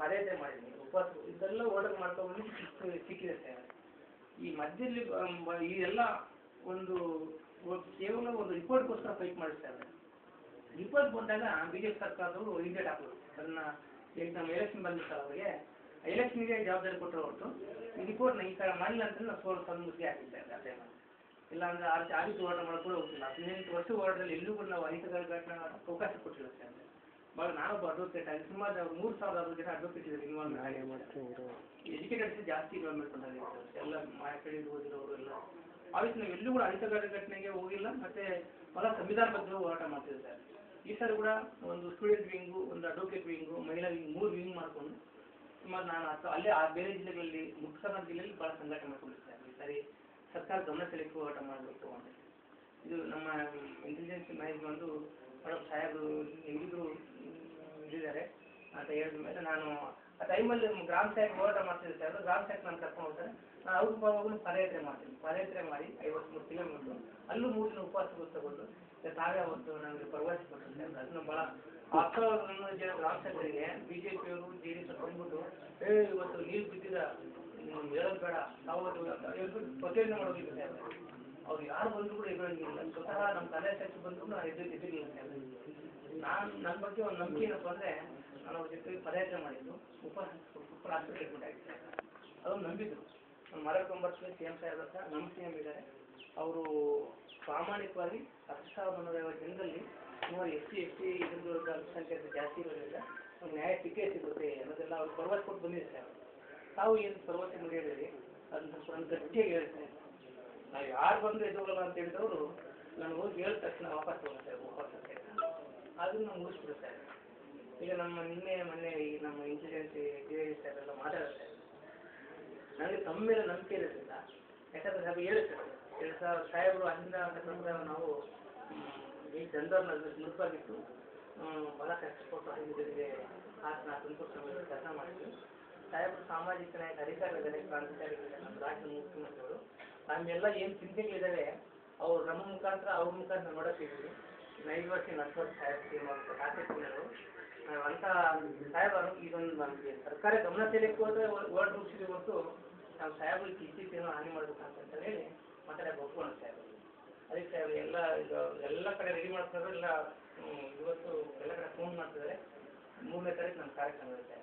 ಪಾದಯಾತ್ರೆ ಮಾಡಿದ್ದೀನಿ, ಉಪವಾಸ ಇದೆಲ್ಲ ಓಡರ್ ಮಾಡ್ಕೊಂಡು ಸಿಕ್ಕಿದೆ ಸರ್. ಈ ಮಧ್ಯದಲ್ಲಿ ಇದೆಲ್ಲ ಒಂದು ಕೇವಲ ಒಂದು ರಿಪೋರ್ಟ್ಗೋಸ್ಕರ ಫೈಟ್ ಮಾಡಿಸ್ತಾರೆ. ರಿಪೋರ್ಟ್ ಬಂದಾಗ ಬಿಜೆಪಿ ಸರ್ಕಾರದವರು ಇಂಜೆಕ್ಟ್ ಹಾಕೋದು ಅದನ್ನ. ನಮ್ಮ ಎಲೆಕ್ಷನ್ ಬಂದಿರ್ತಾರೆ ಅವರಿಗೆ ಎಲೆಕ್ಷನ್ಗೆ ಜವಾಬ್ದಾರಿ ಕೊಟ್ಟರು ಹೊರತು ಈ ರಿಪೋರ್ಟ್ನ ಈ ಥರ ಮಾಡಿಲ್ಲ ಅಂತ ನಾವು ಮುದ್ದೆ ಹಾಕಿರ್ತಾರೆ ಆ ಟೈಮಲ್ಲಿ. ಇಲ್ಲಾಂದ್ರೆ ಆದಿತ್ಯ ಹೋರಾಟ ಮಾಡೋಕ್ಕೂ ಹೋಗ್ತಿಲ್ಲ. 18 ವರ್ಷ ಹೋರಾಟದಲ್ಲಿ ಎಲ್ಲೂ ಕೂಡ ನಾವು ಅಹಿತಕರ ಅವಕಾಶ ಕೊಟ್ಟಿಲ್ಲ ಸರ್. ಭಾಳ ನಾನೊಬ್ಬ ಅಡ್ವೊಕೇಟ್ ಆಗಿ ಸುಮಾರು 3000 ಜನ ಅಡ್ವೊಕೇಟ್ ಇದ್ದಾರೆ ಇನ್ವಾಲ್ವ್ ಆಗಿ. ಎಜುಕೇಟೆಡ್ಸ್ ಜಾಸ್ತಿ ಇನ್ವಾಲ್ವ್ಮೆಂಟ್ ಬಂದಾಗಿರ್ತಾರೆ ಎಲ್ಲ ಕಡೆ ಓದಿರೋರು ಎಲ್ಲ. ಆದಷ್ಟು ನಾವು ಎಲ್ಲೂ ಕೂಡ ಅಹಿತಕರ ಘಟನೆಗೆ ಹೋಗಿಲ್ಲ. ಮತ್ತು ಭಾಳ ಸಂವಿಧಾನಬದ್ಧ ಹೋರಾಟ ಮಾಡ್ತಿದ್ದೆ ಸರ್. ಈ ಸರಿ ಕೂಡ ಒಂದು ಸ್ಟೂಡೆಂಟ್ ವಿಂಗು, ಒಂದು ಅಡ್ವೊಕೇಟ್ ವಿಂಗು, ಮಹಿಳಾ ವಿಂಗ್ 3 ವಿಂಗ್ ಮಾಡಿಕೊಂಡು ಸುಮಾರು ನಾನು ಅಲ್ಲೇ ಆ ಬೇರೆ ಜಿಲ್ಲೆಗಳಲ್ಲಿ ಮುಖ್ಯ ಕರ್ನಾಟಕ ಜಿಲ್ಲೆಯಲ್ಲಿ ಭಾಳ ಸಂಘಟನೆ ಮಾಡ್ಕೊಂಡಿರ್ತಾರೆ. ಈ ಸಾರಿ ಸರ್ಕಾರ ಗಮನ ಸೆಳೆಯುವ ಹೋರಾಟ ಮಾಡಬೇಕು ಅಂತ. ಇದು ನಮ್ಮ ಇಂಟೆಲಿಜೆನ್ಸ್ ಮ್ಯಾನೇಜ್ಮೆಂಟು ಮೇಡಮ್ ಸಾಹೇಬರು ಹೆಂಗಿದ್ರು ಇದ್ದಾರೆ ಅಂತ ಹೇಳಿದ ಮೇಲೆ ನಾನು ಆ ಟೈಮಲ್ಲಿ ಗ್ರಾಮ ಸಾಹೇಬ್ ಹೋರಾಟ ಮಾಡ್ತಿದ್ದೆ ಸರ್. ಗ್ರಾಮ ಸಾಹೇಬ್ ನಾನು ಕರ್ಕೊಂಡು ಹೋಗ್ತಾರೆ. ನಾನು ಅವ್ರ ಪರವಾಗೂ ಪಾದಯಾತ್ರೆ ಮಾಡ್ತೀನಿ. ಪಾದಯಾತ್ರೆ ಮಾಡಿ 53 ಕಿಲೋಮೀಟ್ರು ಅಲ್ಲೂ 3 ದಿನ ಉಪವಾಸ ತಗೊಂಡು ತಾವೇ ಅವತ್ತು ನಮಗೆ ಪ್ರವಾಸ ಕೊಟ್ಟಿರ್ತಾರೆ. ಅದನ್ನು ಭಾಳ 10,000 ಜನ ಗ್ರಾಮ ಸಾಹೇಬರಿಗೆ BJPಯವರು JDS ಬಂದ್ಬಿಟ್ಟು ಇವತ್ತು ನೀರು ಬಿದ್ದಿದ ಹೇಳೋದು ಬೇಡ, ನಾವು ಪ್ರತಿಯೊಂದು ಮಾಡೋದಿಲ್ಲ ಸರ್. ಅವ್ರು ಯಾರು ಬಂದರೂ ಕೂಡ ಎದುರಂಗಿಲ್ಲ. ಸ್ವತಃ ನಮ್ಮ ತಂದೆ ಸಾಕ್ಷಿ ಬಂದರೂ ನಾನು ಎದುರಿಲ್ಲ ಸರ್. ನನ್ನ ಬಗ್ಗೆ ಒಂದು ನಂಬಿಕೆ ಏನಪ್ಪ ಅಂದರೆ ನಾನು ಅವ್ರ ಜೊತೆ ಪದಯಾತ್ರೆ ಮಾಡಿದ್ದು ಉಪವಾಸ ಆಸ್ಪತ್ರೆ ಅಡ್ಮಿಟ್ ಆಗಿದ್ದೆ. ಅದೊಂದು ನಂಬಿದ್ರು. ನಾನು 9 CM ಸಾಹೇಬ್ರ ಹತ್ರ ನಮ್ಮ CM ಇದ್ದಾರೆ. ಅವರು ಪ್ರಾಮಾಣಿಕವಾಗಿ 10,150 ಜನರಲ್ಲಿ ಸುಮಾರು SC ST ಹಿಂದುಳಿದ ಅಲ್ಪಸಂಖ್ಯಾತ ಜಾಸ್ತಿ ಇರೋದ್ರಿಂದ ಒಂದು ನ್ಯಾಯ ಸಿಕ್ಕೇ ಸಿಗುತ್ತೆ ಅನ್ನೋದೆಲ್ಲ ಅವ್ರು ಭರವಸೆ ಕೊಟ್ಟು ಬಂದಿದೆ ಸರ್. ತಾವು ಏನು ಭರವಸೆ ಮುಡಿಯೋದ್ರಿ ಅದನ್ನ ಸ್ವಲ್ಪ ನಾನು ಗಟ್ಟಿಯಾಗಿ ಹೇಳ್ತೇನೆ. ನಾವು ಯಾರು ಬಂದು ಎದುರಲ್ಲ ಅಂತ ಹೇಳಿದವರು ನಾನು ಹೋಗಿ ಹೇಳಿದ ತಕ್ಷಣ ವಾಪಸ್ ಹೋಗುತ್ತೆ ವಾಪಸ್ ಅಂತ ಅದನ್ನು ನಾವು ಮುಗಿಸ್ಬಿಡುತ್ತೆ. ಈಗ ನಮ್ಮ ಮೊನ್ನೆ ಈ ನಮ್ಮ ಇಂಟೆಲಿಜೆನ್ಸ್ JDS ಎಲ್ಲ ಮಾತಾಡುತ್ತೆ. ನನಗೆ ತಮ್ಮ ಮೇಲೆ ನಂಬಿಕೆ ಇರೋದ್ರಿಂದ ಯಾಕಂದರೆ ಸಾಹೇಬ್ ಹೇಳುತ್ತೆ 2000 ಸಾಹೇಬರು ಅಲ್ಲಿಂದ ಅಂತಕ್ಕಂಥ ನಾವು ಈ ಜನರನ್ನ ಮುಳುಪಾಗಿತ್ತು ಭಾಳ ಕಷ್ಟಪಟ್ಟು 5 ಜನರಿಗೆ ಹಾಸನ ಸಂತೋಷ ಕೆಲಸ ಮಾಡಿದ್ವಿ. ಸಾಹೇಬರು ಸಾಮಾಜಿಕ ನಾಯಕ ಅಧಿಕಾರಿಗಳಿದ್ದಾರೆ, ಕ್ರಾಂತಿಕಾರಿಗಳಿದ್ದಾರೆ, ನಮ್ಮ ರಾಜ್ಯದ ಮುಖ್ಯಮಂತ್ರಿಗಳು. ನಮ್ಮೆಲ್ಲ ಏನು ಚಿಂತೆಗಳಿದ್ದಾವೆ ಅವ್ರು ನಮ್ಮ ಮುಖಾಂತರ ಅವ್ರ ಮುಖಾಂತರ ನೋಡೋಕ್ಕಿದ್ವಿ. 5 ವರ್ಷ 10 ವರ್ಷ ಸಾಹೇಬ್ ಆಸಕ್ತಿಗಳು ಅಂಥ ಸಾಹೇಬರು ಇದೊಂದು ನಮಗೆ ಸರ್ಕಾರ ಗಮನ ಸೆಳೆಯಕ್ಕೆ ಹೋದರೆ ವರ್ಡ್ ರೂಪಿಸಿದ್ವಿ ಹೊರತು ನಾವು ಸಾಹೇಬರಿಗೆ ಇತ್ತೀಚೆಗೆ ಹಾನಿ ಮಾಡಬೇಕಂತ ಹೇಳಿ ಮಾತಾಡೋಕೆ ಒಪ್ಕೊಂಡು ಸಾಹೇಬರು. ಅದಕ್ಕೆ ಸಾಹೇಬ್ ಎಲ್ಲ ಕಡೆ ರೆಡಿ ಮಾಡ್ತಾರೆ. ಎಲ್ಲ ಇವತ್ತು ಎಲ್ಲ ಕಡೆ ಫೋನ್ ಮಾಡ್ತಿದ್ದಾರೆ. 3ನೇ ತಾರೀಕು ನಮ್ಮ ಕಾರ್ಯಕ್ರಮ ಇರುತ್ತೆ.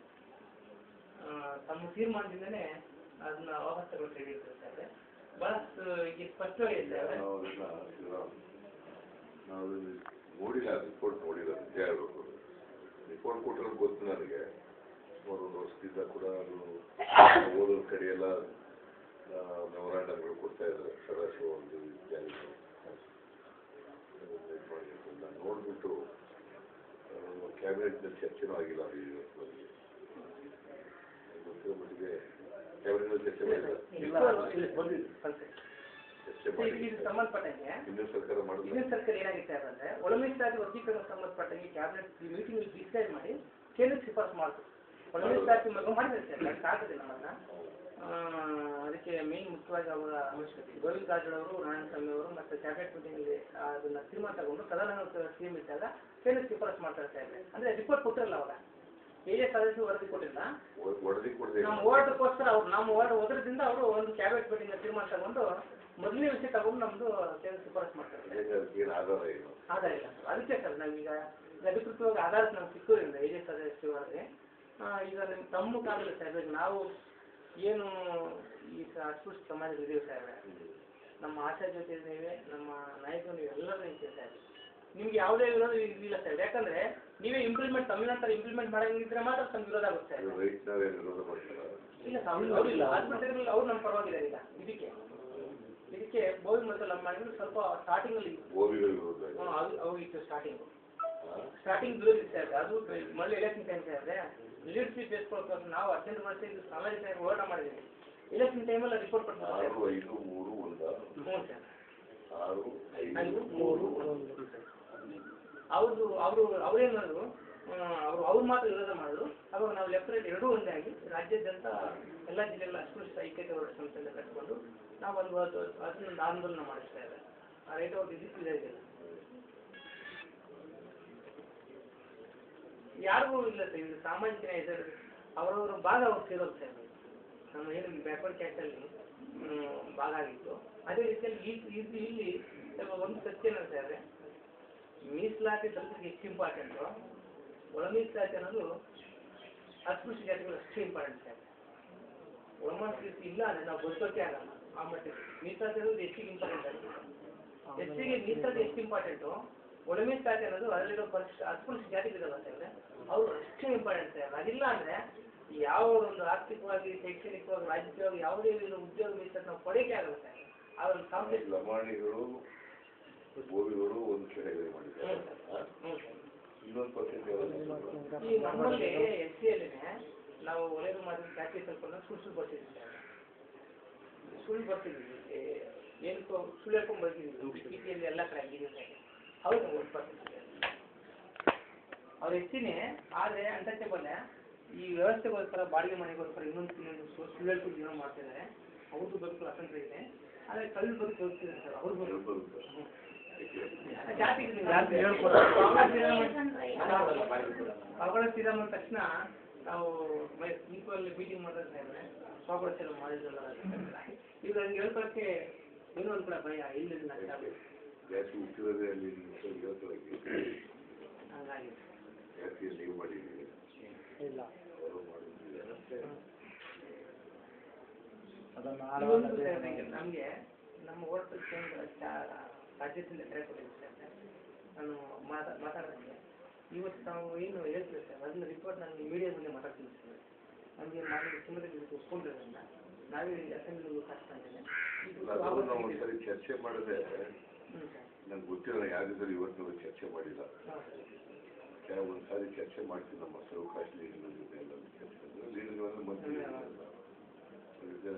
ತಮ್ಮ ತೀರ್ಮಾನದಿಂದನೇ ಅದನ್ನ ವಾಪಸ್ ತಗೊಳ್ಳೋಕೆ ರೆಡಿ ಇರ್ತಾರೆ. ಬಹಳಷ್ಟು ಈಗ ಸ್ಪಷ್ಟವಾಗಿದೆ. ನಾವು ನೋಡಿಲ್ಲ, ರಿಪೋರ್ಟ್ ನೋಡಿಲ್ಲ, ನಿಜ ಹೇಳ್ಬೇಕು. ರಿಪೋರ್ಟ್ ಕೊಟ್ಟಿರೋದು ಗೊತ್ತು ನನಗೆ. ಸುಮಾರು 1 ವರ್ಷದಿಂದ ಕೂಡ ಅದು ಓದೋರ ಕಡೆ ಎಲ್ಲ ಮೆಮೊರಾಂಡಮ್ಗಳು ಕೊಡ್ತಾ ಇದ್ದಾರೆ. ಸದಾಶಿವ ಒಂದು ವಿದ್ಯಾನಿಗಳು ನೋಡ್ಬಿಟ್ಟು ಕ್ಯಾಬಿನೆಟ್ನಲ್ಲಿ ಚರ್ಚೆನೂ ಆಗಿಲ್ಲ. ಅದು ಗೊತ್ತಿರೋ ಮಟ್ಟಿಗೆ ಕ್ಯಾಬಿನೆಟ್ನಲ್ಲಿ ಚರ್ಚೆ ಮಾಡಿಲ್ಲ. ಸಂಬಂಧಪಟ್ಟಂಗೆ ಹಿಂದಿನ ಸರ್ಕಾರ ಏನಾಗಿತ್ತು ಅಂದ್ರೆ ಒಳಮೀಸಲಾತಿ ವರ್ಗೀಕರಣ ಸಂಬಂಧಪಟ್ಟಂಗೆ ಕ್ಯಾಬಿನೆಟ್ ಮೀಟಿಂಗ್ ಡಿಸೈಡ್ ಮಾಡಿ ಕೇಂದ್ರಕ್ಕೆ ಶಿಫಾರಸು ಮಾಡ್ತು. ಒಳಮೀಸಲಾತಿ ಮಾಡಿದ್ರೆ ಸರ್ ಆಗ್ತದೆ ನಮ್ಮನ್ನ. ಅದಕ್ಕೆ ಮೇನ್ ಮುಖ್ಯವಾಗಿ ಅವರ ಗೋವಿಂದ ಕಾರಜೋಳವರು, ನಾರಾಯಣಸ್ವಾಮಿ ಅವರು ಮತ್ತು ಕ್ಯಾಬಿನೆಟ್ ಮೀಟಿಂಗಲ್ಲಿ ಅದನ್ನ ತೀರ್ಮಾನ ತಗೊಂಡು ಪ್ರಧಾನ CM ಇದ್ದಾಗ ಕೇಂದ್ರಕ್ಕೆ ಶಿಫಾರಸು ಮಾಡ್ತಾ ಇದ್ದಾರೆ. ಅಂದ್ರೆ ರಿಪೋರ್ಟ್ ಕೊಟ್ಟಿರಲ್ಲ ಅವಾಗ AS ಸದಸ್ಯರು ವರದಿ ಕೊಟ್ಟಿಲ್ಲ. ನಮ್ಮ ಹೋರಾಟಕ್ಕೋಸ್ಕರ ಅವ್ರು ನಮ್ಮ ಹೋರಾಟ ಓದ್ರಿಂದ ಅವರು ಒಂದು ಕ್ಯಾಬಿನೆಟ್ ಮೀಟಿಂಗ್ ತೀರ್ಮಾನ ತಗೊಂಡು ಮೊದಲನೇ ವಿಷಯ ತಗೊಂಡು ನಮ್ಮದು ಕೇಂದ್ರ ಶಿಫಾರಸು ಮಾಡ್ತಾರೆ. ಆಧಾರ ಇಲ್ಲ ಅದಕ್ಕೆ ಸರ್ ನಾವೀಗ ಅಧಿಕೃತವಾಗಿ ಆಧಾರ ನಮ್ಗೆ ಸಿಕ್ಕೋದ್ರಿಂದ AS ಸದಸ್ಯರು ವರದಿ ಈಗ ನಿಮ್ಮ ತಮ್ಮ ಮುಖಾಂತರ ಸರ್ ನಾವು ಏನು ಈ ಅಸ್ಪೃಶ್ಯ ಸಮಾಜದಲ್ಲಿದ್ದೀವಿ ಸಾಹೇಬ್ರೆ, ನಮ್ಮ ಆಶಾ ಜೊತೆ ಇದ್ದೇವೆ, ನಮ್ಮ ನಾಯಕರು ನೀವು ಎಲ್ಲರೂ ನಿಂತಿದೆ ಸಾಹೇಬ್. ನಿಮ್ಗೆ ಯಾವುದೇ ವಿರೋಧ ಇಲ್ಲ ಸರ್. ಯಾಕಂದ್ರೆ ನೀವೇ ಇಂಪ್ಲಿಮೆಂಟ್ ತಮಿಳ್ನಾಡು ಇಂಪ್ಲಿಮೆಂಟ್ ಮಾಡಂಗಿದ್ರೆ ಮಾತ್ರ ತಮ್ಮ ವಿರೋಧ ಆಗುತ್ತೆ ಸರ್. ಇಲ್ಲ ಅವ್ರು ಇಲ್ಲ ಆಸ್ಪತ್ರೆಗಳಲ್ಲಿ ಅವ್ರು ನಮ್ಮ ಪರವಾಗಿದ್ದಾರೆ. ಈಗ ಇದಕ್ಕೆ ಬೋವಿ ಮತ್ತು ನಮ್ಮ ಮಾಡಿದ್ರು ಸ್ವಲ್ಪ ಸ್ಟಾರ್ಟಿಂಗಲ್ಲಿ ಅವ್ರಿತ್ತು ಸ್ಟಾರ್ಟಿಂಗ್ ವಿರೋಧ ಸರ್. ಅದು ಮళ్ళీ ಎಲೆಕ್ಷನ್ ಟೈಮ್ ಸಾಹೇಬ್ರೆ ಲೀಡರ್ಶಿಪ್ ಬೇಸ್ಕೊಳ್ತಾರೆ. ನಾವು 18 ವರ್ಷ ಇದು ಸಾಮಾಜಿಕ ಹೋರಾಟ ಮಾಡಿದ್ದೀವಿ. ಎಲೆಕ್ಷನ್ ಟೈಮಲ್ಲಿ ರಿಪೋರ್ಟ್ ಕೊಡ್ತಾರೆ. ಅವ್ರೇನಂದ್ರು ಅವ್ರು ಮಾತ್ರ ವಿರೋಧ ಮಾಡಿದ್ರು. ಅವಾಗ ನಾವು ಲೆಫ್ಟ್ ಎರಡೂ ಒಂದೇ ಆಗಿ ರಾಜ್ಯಾದ್ಯಂತ ಎಲ್ಲ ಜಿಲ್ಲೆಗಳ ಅಸ್ಪೃಶ್ಯ ಐಕ್ಯತೆ ಹೋರಾಟ ಸಂಸ್ಥೆಯಿಂದ ಕಟ್ಕೊಂಡು ನಾವು ಅದನ್ನೊಂದು ಆಂದೋಲನ ಮಾಡಿಸ್ತಾ ಇದ್ದಾರೆ. ಆ ರೈಟ್ ಅವ್ರು ಇದೆ ಯಾರಿಗೂ ಇಲ್ಲ ಸರ್. ಇದು ಸಾಮಾಜಿಕ ನ್ಯಾಯ ಅವರವರ ಭಾಗ ಅವ್ರು ಸೇರೋದು ಸರ್ ನಮ್ಮ ಏನು ಬ್ಯಾಕ್ವರ್ಡ್ ಕ್ಯಾಸ್ಟಲ್ಲಿ ಭಾಗ ಆಗಿತ್ತು. ಅದೇ ರೀತಿಯಲ್ಲಿ ಇಲ್ಲಿ ಸ್ವಲ್ಪ ಒಂದು ಸತ್ಯ ಏನಂತ ಹೇಳಿದ್ರೆ ಮೀಸಲಾತಿ ದಲಿತರಿಗೆ ಎಷ್ಟು ಇಂಪಾರ್ಟೆಂಟು, ಒಳ ಮೀಸಲಾತಿ ಅನ್ನೋದು ಅಸ್ಪೃಶ್ಯ ಜಾತಿಗಳು ಅಷ್ಟು ಇಂಪಾರ್ಟೆಂಟ್ ಸರ್. ಒಳ ಮೀಸಲಾತಿ ಇಲ್ಲ ಅಂದರೆ ನಾವು ಬದುಕೋಕೆ ಆಗಲ್ಲ ಆ ಮಟ್ಟಿಗೆ. ಮೀಸಲಾತಿ ಅನ್ನೋದು ಹೆಚ್ಚಿಗೆ ಇಂಪಾರ್ಟೆಂಟ್ ಆಗಿದೆ. ಹೆಚ್ಚಿಗೆ ಮೀಸಲಾತಿ ಎಷ್ಟು ಇಂಪಾರ್ಟೆಂಟು, ಒಳ ಮೀಸಲಾತಿ ಅನ್ನೋದು ಅದರಲ್ಲಿರೋ ಅಸ್ಪೃಶ್ಯ ಜಾತಿಗಳಿರಲ್ಲ ಸರ್ ಅವರು ಅಷ್ಟೇ ಇಂಪಾರ್ಟೆಂಟ್ ಸರ್. ಅದಿಲ್ಲ ಅಂದರೆ ಯಾವ ಒಂದು ಆರ್ಥಿಕವಾಗಿ, ಶೈಕ್ಷಣಿಕವಾಗಿ, ರಾಜಕೀಯವಾಗಿ ಯಾವುದೇ ಉದ್ಯೋಗ ಮೀಸಲಾತಿ ನಾವು ಪಡೆಯೋಕೆ ಆಗಲ್ಲ ಸರ್. ಅವ್ರ ಕಾಂಪ್ಲೆಕ್ಸ್ ಲಮಾಣಿಗಳು ಗೋವಿಗಳು ಒಂದು ಕಡೆ ಮಾಡಿದ್ದಾರೆ. ಇನ್ನೊಂದು ಪರ್ಸೆಂಟ್ ಈ ನಮ್ಮಲ್ಲಿ SC ನಾವು ಒಳ್ಳೆಯದು ಮಾಡಿದ್ರೆ ಜಾತಿ ಸ್ವಲ್ಪ ಸುಳ್ಳು ಬರ್ತಿದ್ವಿ ಸರ್. ಸುಳ್ಳು ಬರ್ತಿದ್ವಿ, ಏನಕ್ಕೋ ಸುಳ್ಳು ಹೇಳ್ಕೊಂಡು ಬರ್ತಿದ್ವಿ. ಸ್ಥಿತಿಯಲ್ಲಿ ಎಲ್ಲ ಕಡೆ ಆಗಿದೆ ಸರ್. ಹೌದು 1% ಅವ್ರು ಹೆಚ್ಚಿನೇ. ಆದರೆ ಅನ್ಟಚಬಲ್ ಈ ವ್ಯವಸ್ಥೆಗೋಸ್ಕರ, ಬಾಡಿಗೆ ಮನೆಗೋಸ್ಕರ ಇನ್ನೊಂದು ಸುಳ್ಳು ಹೇಳ್ಕೊಂಡು ಜೀವನ ಮಾಡ್ತಿದ್ದಾರೆ. ಅವ್ರದ್ದು ಬದುಕು ಅಸಂಖ್ಯ ಇದೆ. ಆದರೆ ಕಲ್ಲು ಬದುಕು ಹೋಗ್ತಿದ್ದಾರೆ ಸರ್. ಅವ್ರ ಬದುಕು ಜಾತಿ ಅವುಗಳ ಶ್ರೀರಾಮ ಅಂದ ತಕ್ಷಣ ನಾವು ಈಕ್ವಲ್ ಮೀಟಿಂಗ್ ಮಾಡಿದ್ರೆ ಸ್ವಾಗತ ಮಾಡಿದ್ರಲ್ಲ. ಈಗ ಹಂಗೆ ಹೇಳ್ಕೊಳಕ್ಕೆ ಏನೋ ಒಂದು ಕೂಡ ಭಯ ಇಲ್ಲ. ಹಂಗಾಗಿ ನಮಗೆ ನಮ್ಮ ಓಟ್ ರಾಜ್ಯದಿಂದ ಕರೆ ಕೊಟ್ಟಿದ್ದೆ ಸರ್. ನಾನು ಮಾತಾಡ್ತೀನಿ ಇವತ್ತು ನಾವು ಏನು ಹೇಳ್ತೀವಿ ಸರ್ ಅದನ್ನ ರಿಪೋರ್ಟ್ ನಾನು ಮೀಡಿಯಾ ಮುಂದೆ ಮಾತಾಡ್ತೀನಿ ಸರ್. ನಮಗೆ ನಾನು ಮುಖ್ಯಮಂತ್ರಿ ಒಪ್ಕೊಂಡಿರೋದ್ರಿಂದ ನಾವೇ ಅಸೆಂಬ್ಲಿ ಕಟ್ಕೊಂಡಿದ್ದೇನೆ. ಒಂದ್ಸರಿ ಚರ್ಚೆ ಮಾಡಿದ್ರೆ ನಂಗೆ ಗೊತ್ತಿಲ್ಲ, ಯಾವ್ದಾದ್ರು ಇವತ್ತು ಚರ್ಚೆ ಮಾಡಿಲ್ಲ. ಒಂದ್ಸಾರಿ ಚರ್ಚೆ ಮಾಡ್ತೀವಿ ನಮ್ಮ ಸವಕಾಶ ಲೀಡರ್ಗಳ ಜೊತೆ ಎಲ್ಲ ಲೀಡರ್ಗಳನ್ನ ಮಂತ್ರಿ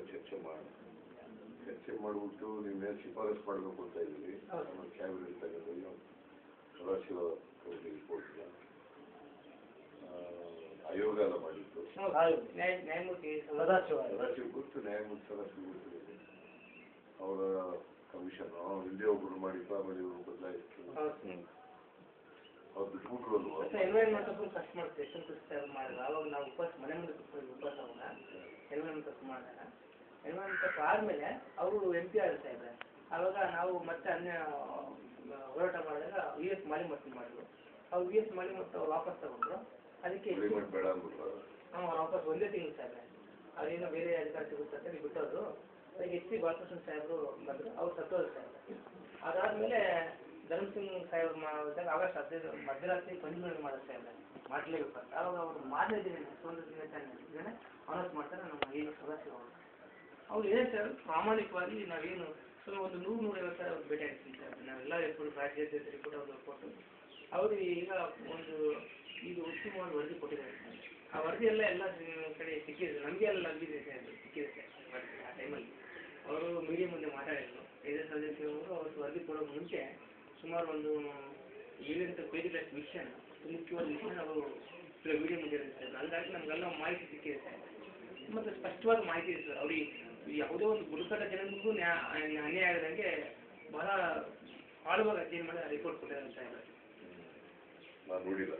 ಚರ್ಚೆ ಮಾಡಿಬಿಟ್ಟು ನೀವೇನು ಶಿಫಾರಸು ಮಾಡಬೇಕು ಅಂತ ಇದ್ದೀವಿ. ನಮ್ಮ ಕ್ಯಾಬಿನೆಟ್ ತಗೊಂಡು ಸದಾಶಿವ ರಿಪೋರ್ಟ್ನ ಆಯೋಗ ಎಲ್ಲ ಮಾಡಿತ್ತು. ನ್ಯಾಯಮೂರ್ತಿ ಸದಾಶಿವ ಗೊತ್ತು, ನ್ಯಾಯಮೂರ್ತಿ ಸದಾಶಿವ ಗೊತ್ತಿದೆ. ಅವರ ಕಮಿಷನ್ ಹಿಂದೆ ಒಬ್ಬರು ಮಾಡಿತ್ತು, ಆಮೇಲೆ ಇವರು ಬದಲಾಯಿಸ್ತು. ಅವ್ರು ಬಿಟ್ಬಿಟ್ರು ಅಲ್ವಾ. ಎನ್ವೈರನ್ಮೆಂಟ್ ಕಷ್ಟ ಮಾಡುತ್ತೆ ಮಾಡಿದ್ರು. ಆವಾಗ ನಾವು ಮನೆ ಮುಂದೆ ಉಪವಾಸ ಅವಾಗ ಎನ್ವೈರನ್ಮೆಂಟ್ ಮಾಡಿದಾಗ ಎನ್ವೈರನ್ಮೆಂಟ್ ಆದಮೇಲೆ ಅವರು MP ಆಗ್ತಾ ಇದ್ದಾರೆ. ಆವಾಗ ನಾವು ಮತ್ತೆ ಹೋರಾಟ ಮಾಡಿದಾಗ US ಮಾಲಿಮಟ್ಟಿ ಮಾಡಿದ್ರು. ಅವ್ರು US ಮಾಲಿಮಟ್ಟಿ ಅವ್ರು ವಾಪಸ್ ತಗೊಂಡ್ರು. ಅದಕ್ಕೆ ವಾಪಸ್ ಒಂದೇ ತಿಂಗಳು ಸರ್ ಅದೇನೋ ಬೇರೆ ಅಧಿಕಾರ ಸಿಗುತ್ತೆ ಅಂತ ಬಿಟ್ಟೋದು. ಅದಕ್ಕೆ SP ಬಾಲಕೃಷ್ಣ ಸಾಹೇಬರು ಬಂದರು, ಅವ್ರು ಸತ್ತೋದ್ರು ಸರ್. ಅದಾದಮೇಲೆ ಧರ್ಮಸಿಂಗ್ ಸಾಹೇಬ್ರು ಮಾಡಿದಾಗ ಆಗಸ್ಟ್ 15 ಮಧ್ಯರಾತ್ರಿ ಪಂಚಮಿ ಮಾಡುತ್ತೆ ಸರ್ ಮಾಡಲೇಬೇಕು. ಆವಾಗ ಅವರು ಮಾರನೇ ದಿನ ಅನೌನ್ಸ್ ಮಾಡ್ತಾರೆ ನಮ್ಮ ಏನು ಸದಸ್ಯರು ಅವರು. ಅವ್ರು ಏನೇ ಸರ್ ಪ್ರಾಮಾಣಿಕವಾಗಿ ನಾವೇನು ಒಂದು 100-150 ಸಾವಿರ ಭೇಟಿ ಆಗ್ತೀವಿ ಸರ್. ನಾವೆಲ್ಲ ರಿಪೋರ್ಟ್ ರಾಜ್ಯದ ರಿಪೋರ್ಟ್ ಅವ್ರು ಕೊಟ್ಟು ಅವರು ಈಗ ಒಂದು ಇದು ಉತ್ತಮವಾದ ವರದಿ ಕೊಟ್ಟಿದ್ದಾರೆ ಸರ್. ಆ ವರದಿ ಎಲ್ಲ ಕಡೆ ಸಿಕ್ಕಿದೆ, ನಮಗೆ ಎಲ್ಲ ಲಭ್ಯತೆ ಸಿಕ್ಕಿದೆ ಸರ್. ಆ ಟೈಮಲ್ಲಿ ಅವರು ಮೀಡಿಯಾ ಮುಂದೆ ಮಾತಾಡಿದ್ರು. 5 ಸದಸ್ಯರು ಅವತ್ತು ವರದಿ ಕೊಡೋಕೆ ಮುಂಚೆ ಸುಮಾರು ಒಂದು 7-8 ಪೇಜ್ಗಳಷ್ಟು ವಿಷಯ, ಮುಖ್ಯವಾದ ವಿಷಯ ಅವರು ಮೀಡಿಯಾ ಮುಂದೆ ಇರುತ್ತೆ ಸರ್. ಹಾಗಾಗಿ ನಮಗೆಲ್ಲ ಮಾಹಿತಿ ಸಿಕ್ಕಿದೆ ಸರ್. ಮತ್ತು ಸ್ಪಷ್ಟವಾದ ಮಾಹಿತಿ ಇದೆ ಸರ್. ಅವ್ರಿಗೆ ಯಾವುದೋ ಒಂದು ಬುಡಕಟ್ಟ ಜನರಿಗೂ ಅನ್ಯಾಯ ಆಗದಂಗೆ ಬಹಳ ಆಳವಾಗಿ ಅಧ್ಯಯನ ಮಾಡಿ ರಿಪೋರ್ಟ್ ಕೊಟ್ಟಿದ್ದಾರೆ ಸರ್. ನಾನು ನೋಡಿಲ್ಲ,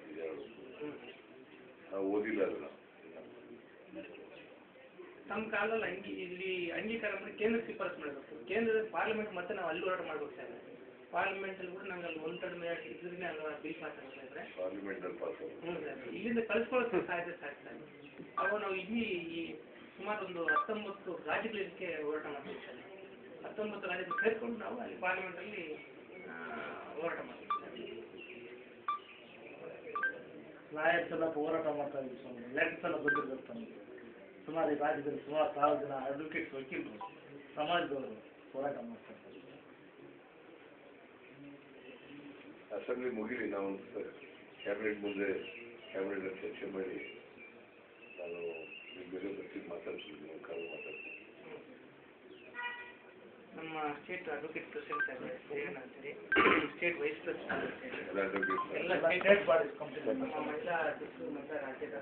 ನಾವು ಓದಿಲ್ಲ ಅದನ್ನ. ನಮ್ಮ ಕಾಲದಲ್ಲಿ ಇಲ್ಲಿ ಅಂಗೀಕಾರ ಮಾಡಿ ಕೇಂದ್ರ ಶಿಫಾರಸು ಮಾಡಬೇಕು. ಕೇಂದ್ರದ ಪಾರ್ಲಿಮೆಂಟ್ ಮತ್ತೆ ನಾವು ಅಲ್ಲಿ ಹೋರಾಟ ಮಾಡ್ಬೇಕು ಸರ್. ಪಾರ್ಲಿಮೆಂಟಲ್ಲಿ ಕೂಡ ನಂಗೆ ಅಲ್ಲಿ 1/3 ಮೆಜಾರಿಟಿ ಇದ್ದರೆ ಅಲ್ಲಿ ಬಿಲ್ ಪಾಸ್ ಆಗ್ತಾ ಇದ್ರೆ ಸರ್ ಇಲ್ಲಿಂದ ಕಳಿಸ್ಕೊಳ್ಳೋಕೆ ಸಾಧ್ಯ ಸರ್. ಅವಾಗ ನಾವು ಇಲ್ಲಿ ಸುಮಾರು ಒಂದು 19 ರಾಜ್ಯಗಳಿಗೆ ಹೋರಾಟ ಮಾಡ್ತೀವಿ ಸರ್. 19 ರಾಜ್ಯಗಳು ಸೇರಿಕೊಂಡು ನಾವು ಅಲ್ಲಿ ಪಾರ್ಲಿಮೆಂಟಲ್ಲಿ ಹೋರಾಟ ಮಾಡ್ತೀವಿ ಸರ್. ಲಾಯರ್ಸ್ ಎಲ್ಲ ಹೋರಾಟ ಮಾಡ್ತಾ ಇದ್ದೀವಿ ಸ್ವಾಮಿ. ಲೆಟರ್ಸ್ ಎಲ್ಲ ಬಂದಿರ್ತಾರೆ. ಸುಮಾರು ಈ ರಾಜ್ಯದಲ್ಲಿ ಸುಮಾರು 1000 ಜನ ಅಡ್ವೊಕೇಟ್ಸ್, ವಕೀಲರು, ಸಮಾಜದವರು ಹೋರಾಟ ಮಾಡ್ತಾರೆ. ಅಸೆಂಬ್ಲಿ ಮುಗಿಲಿ, ನಾವು ಕ್ಯಾಬಿನೆಟ್ ಮುಂದೆ ಕ್ಯಾಬಿನೆಟ್ ಚರ್ಚೆ ಮಾಡಿ ನಾನು ನಿಮ್ಮ ಮೇಲೆ ಬರ್ತೀನಿ, ಮಾತಾಡ್ತೀನಿ, ನೀವು ಕಾಲ್ ಮಾತಾಡ್ತೀನಿ. ನಮ್ಮ ಸ್ಟೇಟ್ ಅಡ್ವೊಕೇಟ್ ಪ್ರೆಸಿಡೆಂಟ್ ಏನಂತೀರಿ, ಸ್ಟೇಟ್ ವೈಸ್ ಪ್ರೆಸಿಡೆಂಟ್ ಎಲ್ಲ ಸ್ಟೇಟ್ ಬಾಡೀಸ್ ಕಂಪ್ನಿ ನಮ್ಮ ಮಹಿಳಾ ರಾಜ್ಯದ